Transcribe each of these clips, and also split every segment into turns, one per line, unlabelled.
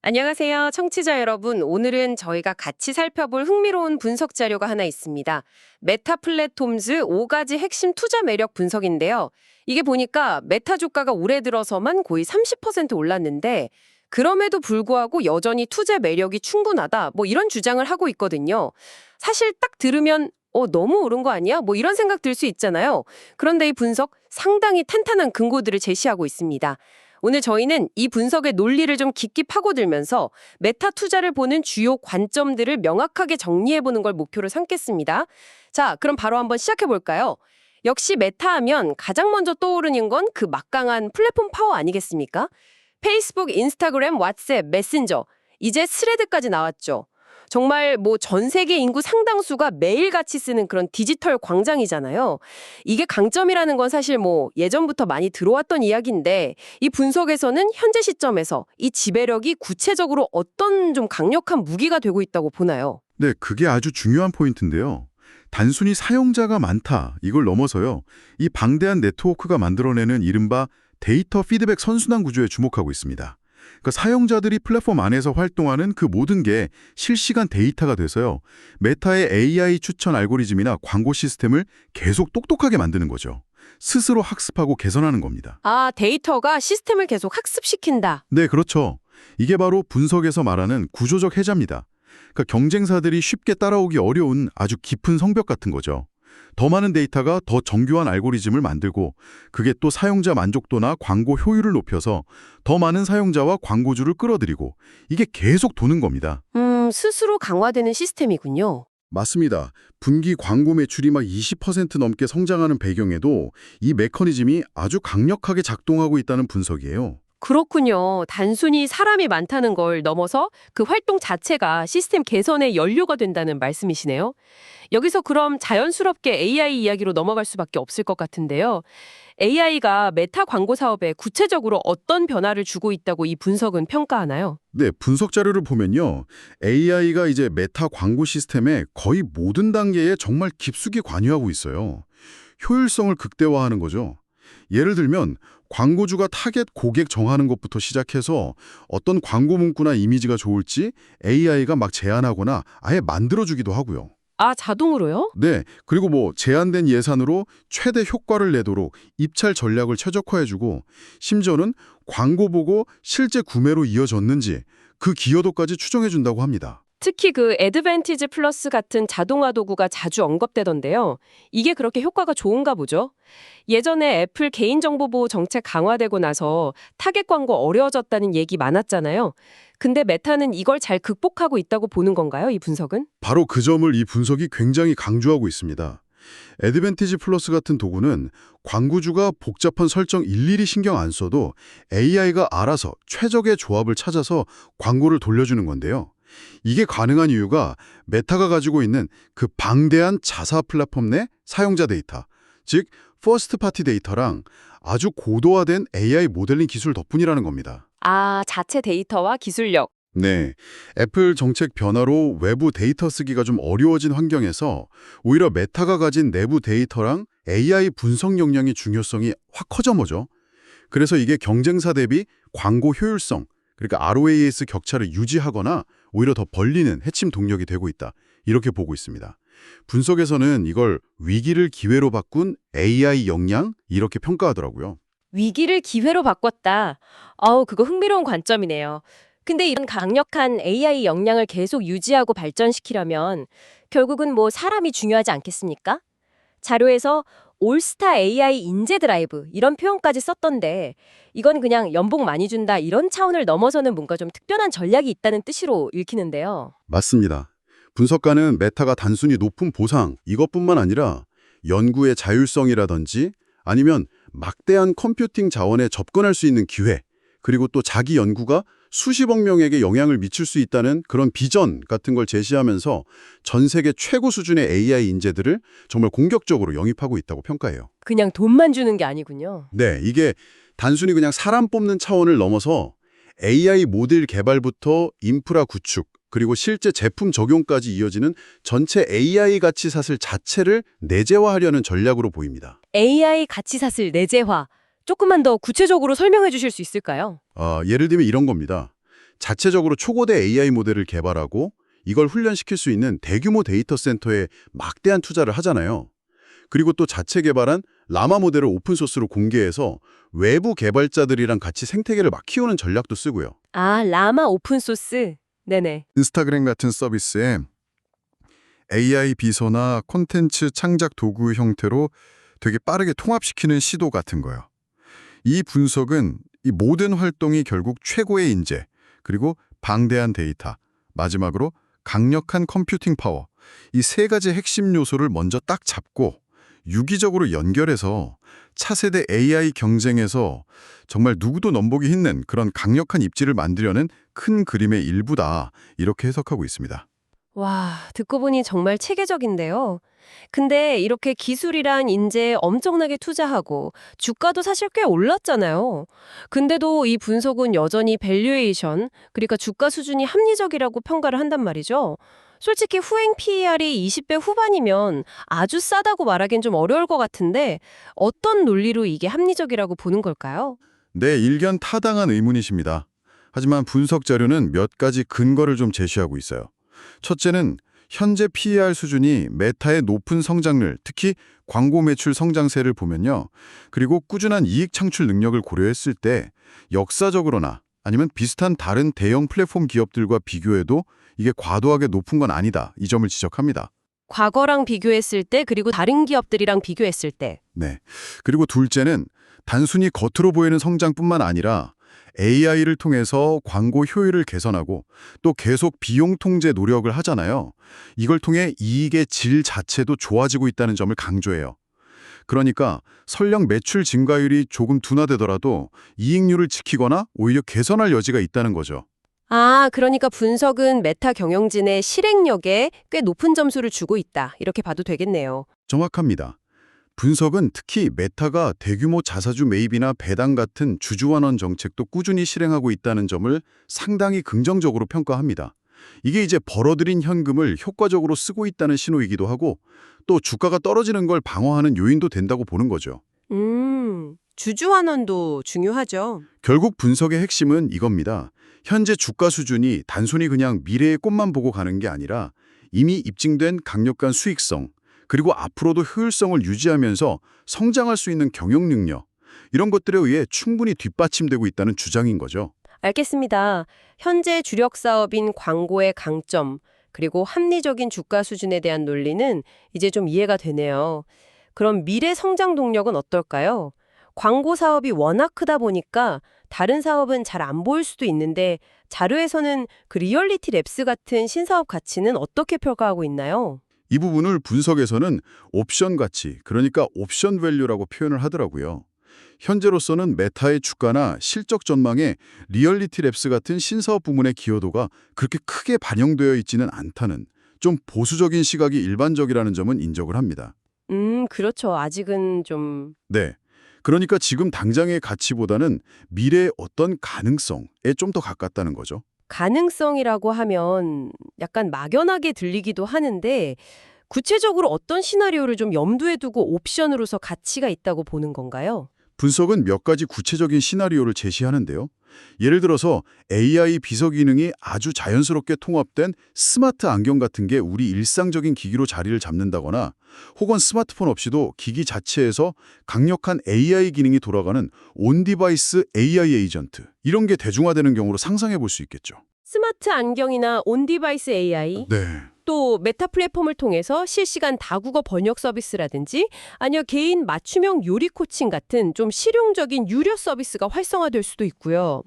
안녕하세요, 청취자 여러분. 오늘은 저희가 같이 살펴볼 흥미로운 분석 자료가 하나 있습니다. 메타 플랫폼즈 5가지 핵심 투자 매력 분석인데요. 이게 보니까 메타 주가가 올해 들어서만 거의 30% 올랐는데 그럼에도 불구하고 여전히 투자 매력이 충분하다. 이런 주장을 하고 있거든요. 사실 딱 들으면 너무 오른 거 아니야? 이런 생각 들 수 있잖아요. 그런데 이 분석 상당히 탄탄한 근거들을 제시하고 있습니다. 오늘 저희는 이 분석의 논리를 좀 깊게 파고들면서 메타 투자를 보는 주요 관점들을 명확하게 정리해보는 걸 목표로 삼겠습니다. 자, 그럼 바로 한번 시작해볼까요? 역시 메타 하면 가장 먼저 떠오르는 건 그 막강한 플랫폼 파워 아니겠습니까? 페이스북, 인스타그램, 왓츠앱, 메신저, 이제 스레드까지 나왔죠. 정말 전 세계 인구 상당수가 매일같이 쓰는 그런 디지털 광장이잖아요. 이게 강점이라는 건 사실 예전부터 많이 들어왔던 이야기인데 이 분석에서는 현재 시점에서 이 지배력이 구체적으로 어떤 좀 강력한 무기가 되고 있다고 보나요?
네, 그게 아주 중요한 포인트인데요. 단순히 사용자가 많다, 이걸 넘어서요. 이 방대한 네트워크가 만들어내는 이른바 데이터 피드백 선순환 구조에 주목하고 있습니다. 그러니까 사용자들이 플랫폼 안에서 활동하는 그 모든 게 실시간 데이터가 돼서요. 메타의 AI 추천 알고리즘이나 광고 시스템을 계속 똑똑하게 만드는 거죠. 스스로 학습하고 개선하는 겁니다.
아, 데이터가 시스템을 계속 학습시킨다.
네, 그렇죠. 이게 바로 분석에서 말하는 구조적 해자입니다. 그러니까 경쟁사들이 쉽게 따라오기 어려운 아주 깊은 성벽 같은 거죠. 더 많은 데이터가 더 정교한 알고리즘을 만들고 그게 또 사용자 만족도나 광고 효율을 높여서 더 많은 사용자와 광고주를 끌어들이고 이게 계속 도는 겁니다.
스스로 강화되는 시스템이군요.
맞습니다. 분기 광고 매출이 막 20% 넘게 성장하는 배경에도 이 메커니즘이 아주 강력하게 작동하고 있다는 분석이에요.
그렇군요. 단순히 사람이 많다는 걸 넘어서 그 활동 자체가 시스템 개선의 연료가 된다는 말씀이시네요. 여기서 그럼 자연스럽게 AI 이야기로 넘어갈 수밖에 없을 것 같은데요. AI가 메타 광고 사업에 구체적으로 어떤 변화를 주고 있다고 이 분석은 평가하나요?
네, 분석 자료를 보면요. AI가 이제 메타 광고 시스템의 거의 모든 단계에 정말 깊숙이 관여하고 있어요. 효율성을 극대화하는 거죠. 예를 들면 광고주가 타겟 고객 정하는 것부터 시작해서 어떤 광고 문구나 이미지가 좋을지 AI가 막 제안하거나 아예 만들어주기도 하고요.
아, 자동으로요?
네, 그리고 제한된 예산으로 최대 효과를 내도록 입찰 전략을 최적화해주고 심지어는 광고 보고 실제 구매로 이어졌는지 그 기여도까지 추정해준다고 합니다.
특히 그 애드밴티지 플러스 같은 자동화 도구가 자주 언급되던데요. 이게 그렇게 효과가 좋은가 보죠? 예전에 애플 개인정보보호 정책 강화되고 나서 타겟 광고 어려워졌다는 얘기 많았잖아요. 근데 메타는 이걸 잘 극복하고 있다고 보는 건가요, 이 분석은?
바로 그 점을 이 분석이 굉장히 강조하고 있습니다. 애드밴티지 플러스 같은 도구는 광고주가 복잡한 설정 일일이 신경 안 써도 AI가 알아서 최적의 조합을 찾아서 광고를 돌려주는 건데요. 이게 가능한 이유가 메타가 가지고 있는 그 방대한 자사 플랫폼 내 사용자 데이터, 즉 퍼스트 파티 데이터랑 아주 고도화된 AI 모델링 기술 덕분이라는 겁니다.
아, 자체 데이터와 기술력.
네, 애플 정책 변화로 외부 데이터 쓰기가 좀 어려워진 환경에서 오히려 메타가 가진 내부 데이터랑 AI 분석 역량의 중요성이 확 커져버죠. 그래서 이게 경쟁사 대비 광고 효율성, 그러니까 ROAS 격차를 유지하거나 오히려 더 벌리는 핵심 동력이 되고 있다. 이렇게 보고 있습니다. 분석에서는 이걸 위기를 기회로 바꾼 AI 역량 이렇게 평가하더라고요.
위기를 기회로 바꿨다. 그거 흥미로운 관점이네요. 근데 이런 강력한 AI 역량을 계속 유지하고 발전시키려면 결국은 사람이 중요하지 않겠습니까? 자료에서 올스타 AI 인재 드라이브 이런 표현까지 썼던데 이건 그냥 연봉 많이 준다 이런 차원을 넘어서는 뭔가 좀 특별한 전략이 있다는 뜻으로 읽히는데요.
맞습니다. 분석가는 메타가 단순히 높은 보상 이것뿐만 아니라 연구의 자율성이라든지 아니면 막대한 컴퓨팅 자원에 접근할 수 있는 기회 그리고 또 자기 연구가 수십억 명에게 영향을 미칠 수 있다는 그런 비전 같은 걸 제시하면서 전 세계 최고 수준의 AI 인재들을 정말 공격적으로 영입하고 있다고 평가해요.
그냥 돈만 주는 게 아니군요.
네, 이게 단순히 그냥 사람 뽑는 차원을 넘어서 AI 모델 개발부터 인프라 구축, 그리고 실제 제품 적용까지 이어지는 전체 AI 가치사슬 자체를 내재화하려는 전략으로 보입니다.
AI 가치사슬 내재화. 조금만 더 구체적으로 설명해 주실 수 있을까요?
예를 들면 이런 겁니다. 자체적으로 초고대 AI 모델을 개발하고 이걸 훈련시킬 수 있는 대규모 데이터 센터에 막대한 투자를 하잖아요. 그리고 또 자체 개발한 라마 모델을 오픈소스로 공개해서 외부 개발자들이랑 같이 생태계를 막 키우는 전략도 쓰고요.
아, 라마 오픈소스. 네네.
인스타그램 같은 서비스에 AI 비서나 콘텐츠 창작 도구 형태로 되게 빠르게 통합시키는 시도 같은 거예요. 이 분석은 이 모든 활동이 결국 최고의 인재, 그리고 방대한 데이터, 마지막으로 강력한 컴퓨팅 파워, 이 세 가지 핵심 요소를 먼저 딱 잡고 유기적으로 연결해서 차세대 AI 경쟁에서 정말 누구도 넘보기 힘든 그런 강력한 입지를 만들려는 큰 그림의 일부다, 이렇게 해석하고 있습니다.
와, 듣고 보니 정말 체계적인데요. 근데 이렇게 기술이란 인재에 엄청나게 투자하고 주가도 사실 꽤 올랐잖아요. 근데도 이 분석은 여전히 밸류에이션, 그러니까 주가 수준이 합리적이라고 평가를 한단 말이죠. 솔직히 후행 PER이 20배 후반이면 아주 싸다고 말하기엔 좀 어려울 것 같은데 어떤 논리로 이게 합리적이라고 보는 걸까요?
네, 일견 타당한 의문이십니다. 하지만 분석 자료는 몇 가지 근거를 좀 제시하고 있어요. 첫째는 현재 PER 수준이 메타의 높은 성장률, 특히 광고 매출 성장세를 보면요. 그리고 꾸준한 이익 창출 능력을 고려했을 때 역사적으로나 아니면 비슷한 다른 대형 플랫폼 기업들과 비교해도 이게 과도하게 높은 건 아니다, 이 점을 지적합니다.
과거랑 비교했을 때 그리고 다른 기업들이랑 비교했을 때.
네. 그리고 둘째는 단순히 겉으로 보이는 성장뿐만 아니라 AI를 통해서 광고 효율을 개선하고 또 계속 비용 통제 노력을 하잖아요. 이걸 통해 이익의 질 자체도 좋아지고 있다는 점을 강조해요. 그러니까 설령 매출 증가율이 조금 둔화되더라도 이익률을 지키거나 오히려 개선할 여지가 있다는 거죠.
아, 그러니까 분석은 메타 경영진의 실행력에 꽤 높은 점수를 주고 있다. 이렇게 봐도 되겠네요.
정확합니다. 분석은 특히 메타가 대규모 자사주 매입이나 배당 같은 주주환원 정책도 꾸준히 실행하고 있다는 점을 상당히 긍정적으로 평가합니다. 이게 이제 벌어들인 현금을 효과적으로 쓰고 있다는 신호이기도 하고 또 주가가 떨어지는 걸 방어하는 요인도 된다고 보는 거죠.
주주환원도 중요하죠.
결국 분석의 핵심은 이겁니다. 현재 주가 수준이 단순히 그냥 미래의 꽃만 보고 가는 게 아니라 이미 입증된 강력한 수익성, 그리고 앞으로도 효율성을 유지하면서 성장할 수 있는 경영 능력, 이런 것들에 의해 충분히 뒷받침되고 있다는 주장인 거죠.
알겠습니다. 현재 주력 사업인 광고의 강점, 그리고 합리적인 주가 수준에 대한 논리는 이제 좀 이해가 되네요. 그럼 미래 성장 동력은 어떨까요? 광고 사업이 워낙 크다 보니까 다른 사업은 잘 안 보일 수도 있는데 자료에서는 그 리얼리티 랩스 같은 신사업 가치는 어떻게 평가하고 있나요?
이 부분을 분석에서는 옵션 가치, 그러니까 옵션 밸류라고 표현을 하더라고요. 현재로서는 메타의 주가나 실적 전망에 리얼리티 랩스 같은 신사업 부문의 기여도가 그렇게 크게 반영되어 있지는 않다는 좀 보수적인 시각이 일반적이라는 점은 인정을 합니다.
그렇죠. 아직은 좀...
네. 그러니까 지금 당장의 가치보다는 미래의 어떤 가능성에 좀 더 가깝다는 거죠.
가능성이라고 하면 약간 막연하게 들리기도 하는데 구체적으로 어떤 시나리오를 좀 염두에 두고 옵션으로서 가치가 있다고 보는 건가요?
분석은 몇 가지 구체적인 시나리오를 제시하는데요. 예를 들어서 AI 비서 기능이 아주 자연스럽게 통합된 스마트 안경 같은 게 우리 일상적인 기기로 자리를 잡는다거나 혹은 스마트폰 없이도 기기 자체에서 강력한 AI 기능이 돌아가는 온디바이스 AI 에이전트, 이런 게 대중화되는 경우로 상상해 볼 수 있겠죠.
스마트 안경이나 온디바이스 AI,
네.
또 메타 플랫폼을 통해서 실시간 다국어 번역 서비스라든지 아니면 개인 맞춤형 요리 코칭 같은 좀 실용적인 유료 서비스가 활성화될 수도 있고요.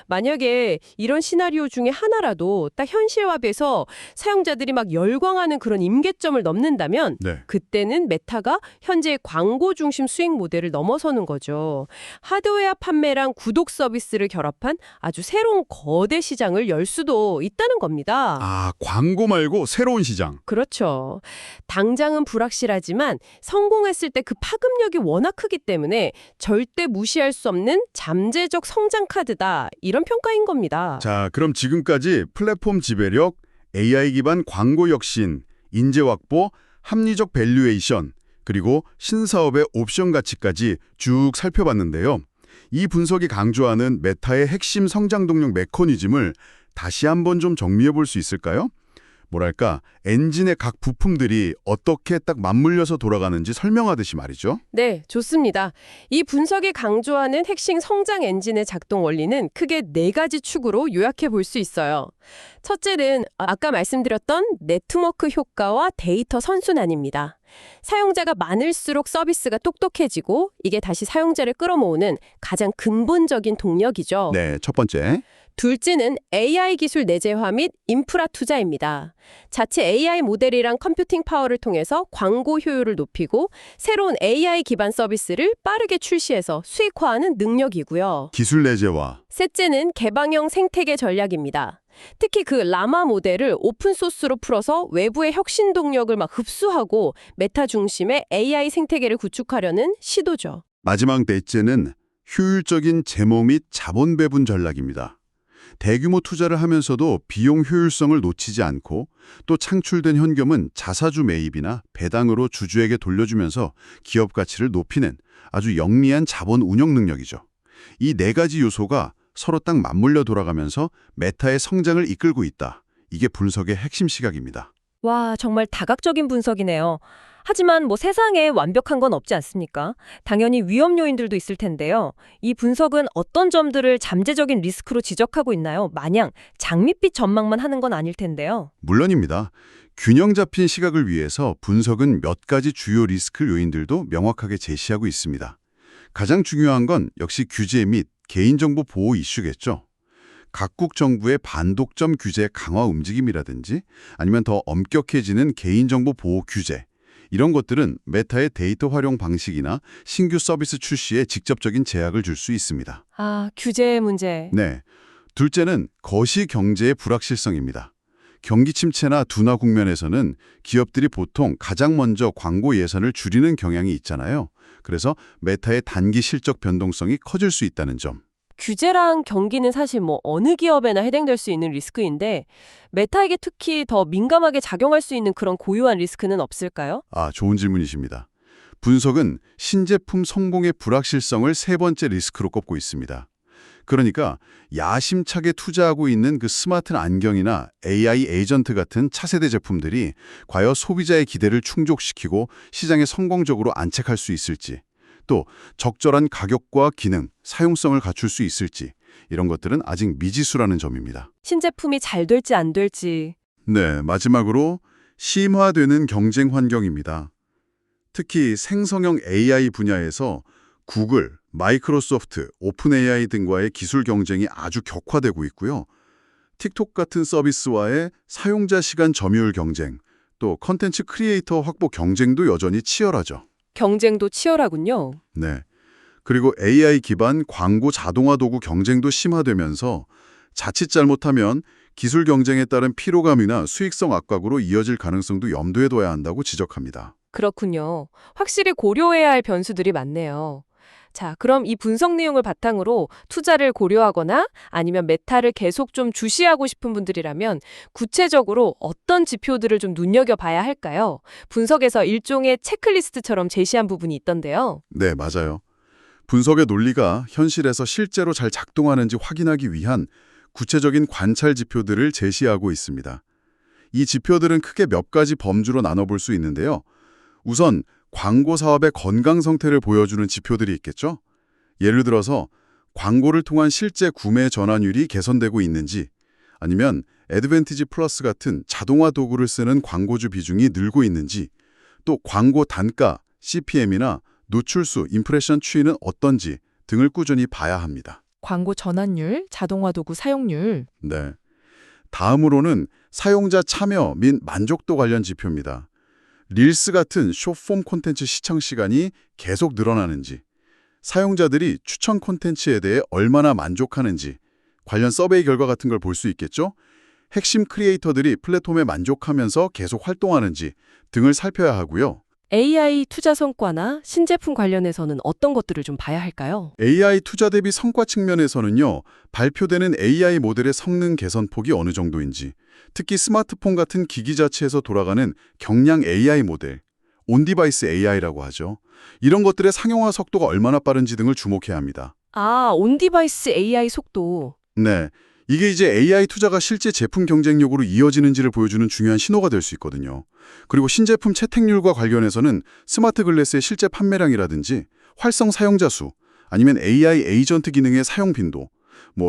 만약에 이런 시나리오 중에 하나라도 딱 현실화돼서 사용자들이 막 열광하는 그런 임계점을 넘는다면
네.
그때는 메타가 현재 광고 중심 수익 모델을 넘어서는 거죠. 하드웨어 판매랑 구독 서비스를 결합한 아주 새로운 거대 시장을 열 수도 있다는 겁니다.
아, 광고 말고 새로운 시장.
그렇죠. 당장은 불확실하지만 성공했을 때 그 파급력이 워낙 크기 때문에 절대 무시할 수 없는 잠재적 성장 카드다. 이런 평가인 겁니다.
자, 그럼 지금까지 플랫폼 지배력, AI 기반 광고 혁신, 인재 확보, 합리적 밸류에이션, 그리고 신사업의 옵션 가치까지 쭉 살펴봤는데요.
이 분석이 강조하는 메타의 핵심 성장 동력 메커니즘을 다시 한번 좀 정리해 볼 수 있을까요? 뭐랄까, 엔진의 각 부품들이 어떻게 딱 맞물려서 돌아가는지 설명하듯이 말이죠.
네, 좋습니다. 이 분석이 강조하는 핵심 성장 엔진의 작동 원리는 크게 네 가지 축으로 요약해 볼 수 있어요. 첫째는 아까 말씀드렸던 네트워크 효과와 데이터 선순환입니다. 사용자가 많을수록 서비스가 똑똑해지고 이게 다시 사용자를 끌어모으는 가장 근본적인 동력이죠.
네, 첫 번째.
둘째는 AI 기술 내재화 및 인프라 투자입니다. 자체 AI 모델이랑 컴퓨팅 파워를 통해서 광고 효율을 높이고 새로운 AI 기반 서비스를 빠르게 출시해서 수익화하는 능력이고요.
기술 내재화.
셋째는 개방형 생태계 전략입니다. 특히 그 라마 모델을 오픈소스로 풀어서 외부의 혁신 동력을 막 흡수하고 메타 중심의 AI 생태계를 구축하려는 시도죠.
마지막 넷째는 효율적인 재무 및 자본 배분 전략입니다. 대규모 투자를 하면서도 비용 효율성을 놓치지 않고 또 창출된 현금은 자사주 매입이나 배당으로 주주에게 돌려주면서 기업 가치를 높이는 아주 영리한 자본 운영 능력이죠. 이 네 가지 요소가 서로 딱 맞물려 돌아가면서 메타의 성장을 이끌고 있다. 이게 분석의 핵심 시각입니다.
와, 정말 다각적인 분석이네요. 하지만 세상에 완벽한 건 없지 않습니까? 당연히 위험 요인들도 있을 텐데요. 이 분석은 어떤 점들을 잠재적인 리스크로 지적하고 있나요? 마냥 장밋빛 전망만 하는 건 아닐 텐데요.
물론입니다. 균형 잡힌 시각을 위해서 분석은 몇 가지 주요 리스크 요인들도 명확하게 제시하고 있습니다. 가장 중요한 건 역시 규제 및 개인정보 보호 이슈겠죠. 각국 정부의 반독점 규제 강화 움직임이라든지 아니면 더 엄격해지는 개인정보 보호 규제, 이런 것들은 메타의 데이터 활용 방식이나 신규 서비스 출시에 직접적인 제약을 줄 수 있습니다.
아, 규제 문제.
네. 둘째는 거시 경제의 불확실성입니다. 경기 침체나 둔화 국면에서는 기업들이 보통 가장 먼저 광고 예산을 줄이는 경향이 있잖아요. 그래서 메타의 단기 실적 변동성이 커질 수 있다는 점.
규제랑 경기는 사실 어느 기업에나 해당될 수 있는 리스크인데 메타에게 특히 더 민감하게 작용할 수 있는 그런 고유한 리스크는 없을까요?
좋은 질문이십니다. 분석은 신제품 성공의 불확실성을 세 번째 리스크로 꼽고 있습니다. 그러니까 야심차게 투자하고 있는 그 스마트 안경이나 AI 에이전트 같은 차세대 제품들이 과연 소비자의 기대를 충족시키고 시장에 성공적으로 안착할 수 있을지, 또 적절한 가격과 기능, 사용성을 갖출 수 있을지, 이런 것들은 아직 미지수라는 점입니다.
신제품이 잘 될지 안 될지.
네, 마지막으로 심화되는 경쟁 환경입니다. 특히 생성형 AI 분야에서 구글, 마이크로소프트, 오픈 AI 등과의 기술 경쟁이 아주 격화되고 있고요. 틱톡 같은 서비스와의 사용자 시간 점유율 경쟁, 또 컨텐츠 크리에이터 확보 경쟁도 여전히 치열하죠.
경쟁도 치열하군요.
네. 그리고 AI 기반 광고 자동화 도구 경쟁도 심화되면서 자칫 잘못하면 기술 경쟁에 따른 피로감이나 수익성 악각으로 이어질 가능성도 염두에 둬야 한다고 지적합니다.
그렇군요. 확실히 고려해야 할 변수들이 많네요. 자, 그럼 이 분석 내용을 바탕으로 투자를 고려하거나 아니면 메타를 계속 좀 주시하고 싶은 분들이라면 구체적으로 어떤 지표들을 좀 눈여겨봐야 할까요? 분석에서 일종의 체크리스트처럼 제시한 부분이 있던데요.
네, 맞아요. 분석의 논리가 현실에서 실제로 잘 작동하는지 확인하기 위한 구체적인 관찰 지표들을 제시하고 있습니다. 이 지표들은 크게 몇 가지 범주로 나눠볼 수 있는데요. 우선 광고 사업의 건강 상태를 보여주는 지표들이 있겠죠? 예를 들어서 광고를 통한 실제 구매 전환율이 개선되고 있는지, 아니면 애드밴티지 플러스 같은 자동화 도구를 쓰는 광고주 비중이 늘고 있는지, 또 광고 단가, CPM이나 노출수, 임프레션 추이는 어떤지 등을 꾸준히 봐야 합니다.
광고 전환율, 자동화 도구 사용률.
네. 다음으로는 사용자 참여 및 만족도 관련 지표입니다. 릴스 같은 숏폼 콘텐츠 시청 시간이 계속 늘어나는지, 사용자들이 추천 콘텐츠에 대해 얼마나 만족하는지, 관련 서베이 결과 같은 걸 볼 수 있겠죠? 핵심 크리에이터들이 플랫폼에 만족하면서 계속 활동하는지 등을 살펴야 하고요.
AI 투자 성과나 신제품 관련해서는 어떤 것들을 좀 봐야 할까요?
AI 투자 대비 성과 측면에서는요, 발표되는 AI 모델의 성능 개선폭이 어느 정도인지, 특히 스마트폰 같은 기기 자체에서 돌아가는 경량 AI 모델, 온디바이스 AI라고 하죠. 이런 것들의 상용화 속도가 얼마나 빠른지 등을 주목해야 합니다.
아, 온디바이스 AI 속도.
네. 이게 이제 AI 투자가 실제 제품 경쟁력으로 이어지는지를 보여주는 중요한 신호가 될 수 있거든요. 그리고 신제품 채택률과 관련해서는 스마트 글래스의 실제 판매량이라든지 활성 사용자 수, 아니면 AI 에이전트 기능의 사용 빈도,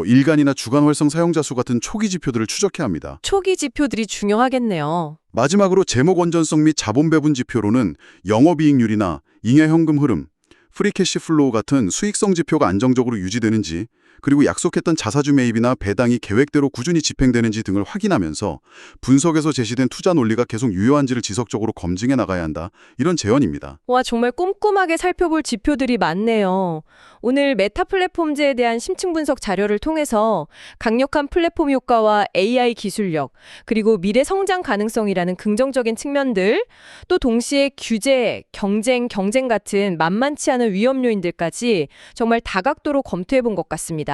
일간이나 주간 활성 사용자 수 같은 초기 지표들을 추적해야 합니다.
초기 지표들이 중요하겠네요.
마지막으로 제목 원전성 및 자본 배분 지표로는 영업이익률이나 잉여 현금 흐름, 프리캐시 플로우 같은 수익성 지표가 안정적으로 유지되는지, 그리고 약속했던 자사주 매입이나 배당이 계획대로 꾸준히 집행되는지 등을 확인하면서 분석에서 제시된 투자 논리가 계속 유효한지를 지속적으로 검증해 나가야 한다. 이런 제언입니다.
와, 정말 꼼꼼하게 살펴볼 지표들이 많네요. 오늘 메타 플랫폼즈에 대한 심층 분석 자료를 통해서 강력한 플랫폼 효과와 AI 기술력, 그리고 미래 성장 가능성이라는 긍정적인 측면들, 또 동시에 규제, 경쟁 같은 만만치 않은 위험 요인들까지 정말 다각도로 검토해 본 것 같습니다.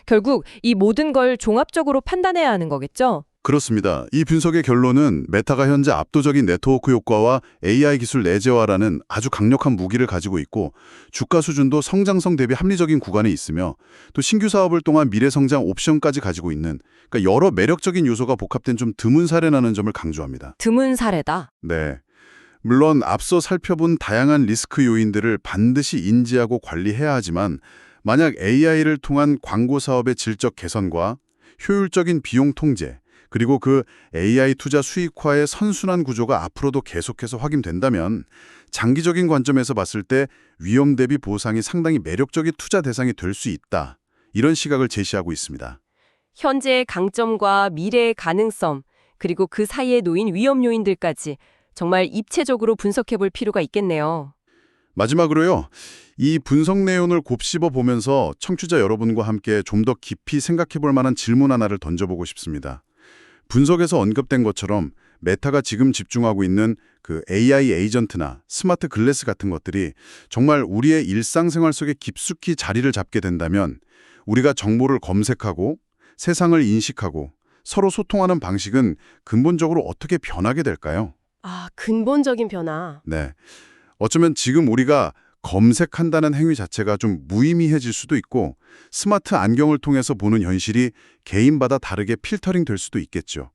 결국 이 모든 걸 종합적으로 판단해야 하는 거겠죠?
그렇습니다. 이 분석의 결론은 메타가 현재 압도적인 네트워크 효과와 AI 기술 내재화라는 아주 강력한 무기를 가지고 있고, 주가 수준도 성장성 대비 합리적인 구간에 있으며, 또 신규 사업을 통한 미래 성장 옵션까지 가지고 있는, 그러니까 여러 매력적인 요소가 복합된 좀 드문 사례라는 점을 강조합니다.
드문 사례다.
네. 물론 앞서 살펴본 다양한 리스크 요인들을 반드시 인지하고 관리해야 하지만, 만약 AI를 통한 광고 사업의 질적 개선과 효율적인 비용 통제, 그리고 그 AI 투자 수익화의 선순환 구조가 앞으로도 계속해서 확인된다면 장기적인 관점에서 봤을 때 위험 대비 보상이 상당히 매력적인 투자 대상이 될 수 있다. 이런 시각을 제시하고 있습니다.
현재의 강점과 미래의 가능성, 그리고 그 사이에 놓인 위험 요인들까지 정말 입체적으로 분석해 볼 필요가 있겠네요.
마지막으로요. 이 분석 내용을 곱씹어 보면서 청취자 여러분과 함께 좀 더 깊이 생각해 볼 만한 질문 하나를 던져보고 싶습니다. 분석에서 언급된 것처럼 메타가 지금 집중하고 있는 그 AI 에이전트나 스마트 글래스 같은 것들이 정말 우리의 일상생활 속에 깊숙이 자리를 잡게 된다면 우리가 정보를 검색하고 세상을 인식하고 서로 소통하는 방식은 근본적으로 어떻게 변하게 될까요?
아, 근본적인 변화.
네. 어쩌면 지금 우리가 검색한다는 행위 자체가 좀 무의미해질 수도 있고, 스마트 안경을 통해서 보는 현실이 개인마다 다르게 필터링 될 수도 있겠죠.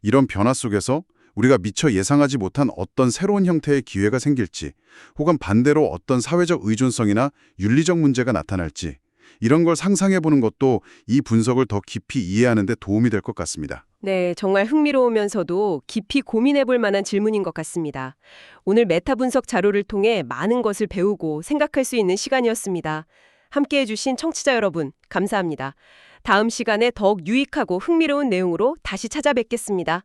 이런 변화 속에서 우리가 미처 예상하지 못한 어떤 새로운 형태의 기회가 생길지, 혹은 반대로 어떤 사회적 의존성이나 윤리적 문제가 나타날지, 이런 걸 상상해보는 것도 이 분석을 더 깊이 이해하는 데 도움이 될 것 같습니다.
네, 정말 흥미로우면서도 깊이 고민해 볼 만한 질문인 것 같습니다. 오늘 메타 분석 자료를 통해 많은 것을 배우고 생각할 수 있는 시간이었습니다. 함께해 주신 청취자 여러분, 감사합니다. 다음 시간에 더욱 유익하고 흥미로운 내용으로 다시 찾아뵙겠습니다.